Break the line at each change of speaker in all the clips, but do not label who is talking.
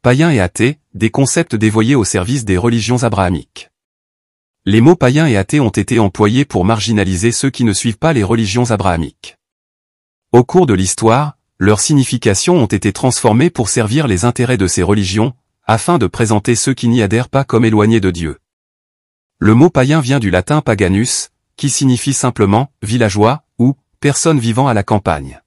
païen et athée, des concepts dévoyés au service des religions abrahamiques. Les mots païens et athées ont été employés pour marginaliser ceux qui ne suivent pas les religions abrahamiques. Au cours de l'histoire, leurs significations ont été transformées pour servir les intérêts de ces religions, afin de présenter ceux qui n'y adhèrent pas comme éloignés de Dieu. Le mot païen vient du latin paganus, qui signifie simplement « villageois » ou « personne vivant à la campagne ».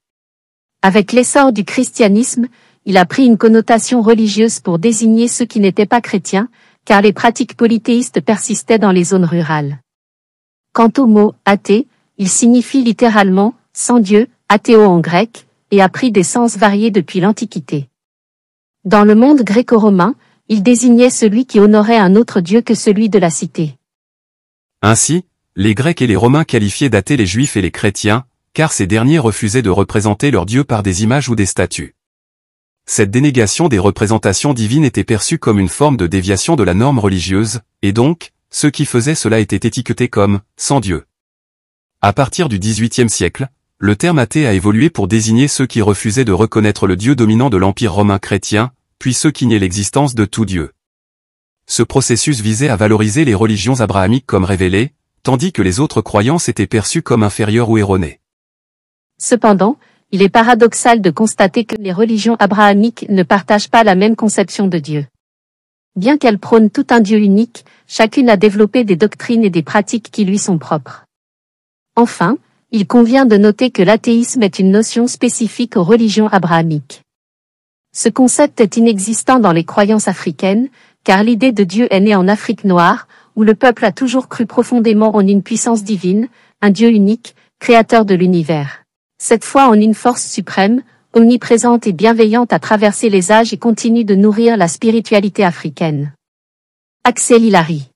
Avec l'essor du christianisme, il a pris une connotation religieuse pour désigner ceux qui n'étaient pas chrétiens, car les pratiques polythéistes persistaient dans les zones rurales. Quant au mot « athée », il signifie littéralement « sans Dieu », athéo en grec, et a pris des sens variés depuis l'Antiquité. Dans le monde gréco-romain, il désignait celui qui honorait un autre dieu que celui de la cité.
Ainsi, les Grecs et les Romains qualifiaient d'athées les Juifs et les chrétiens, car ces derniers refusaient de représenter leur Dieu par des images ou des statues. Cette dénégation des représentations divines était perçue comme une forme de déviation de la norme religieuse, et donc, ceux qui faisaient cela étaient étiquetés comme « sans Dieu ». À partir du XVIIIe siècle, le terme athée a évolué pour désigner ceux qui refusaient de reconnaître le Dieu dominant de l'Empire romain chrétien, puis ceux qui niaient l'existence de tout Dieu. Ce processus visait à valoriser les religions abrahamiques comme révélées, tandis que les autres croyances étaient perçues comme inférieures ou erronées.
Cependant, il est paradoxal de constater que les religions abrahamiques ne partagent pas la même conception de Dieu. Bien qu'elles prônent tout un Dieu unique, chacune a développé des doctrines et des pratiques qui lui sont propres. Enfin, il convient de noter que l'athéisme est une notion spécifique aux religions abrahamiques. Ce concept est inexistant dans les croyances africaines, car l'idée de Dieu est née en Afrique noire, où le peuple a toujours cru profondément en une puissance divine, un Dieu unique, créateur de l'univers. Cette foi en une force suprême, omniprésente et bienveillante a traversé les âges et continue de nourrir la spiritualité africaine. Axel Hilary.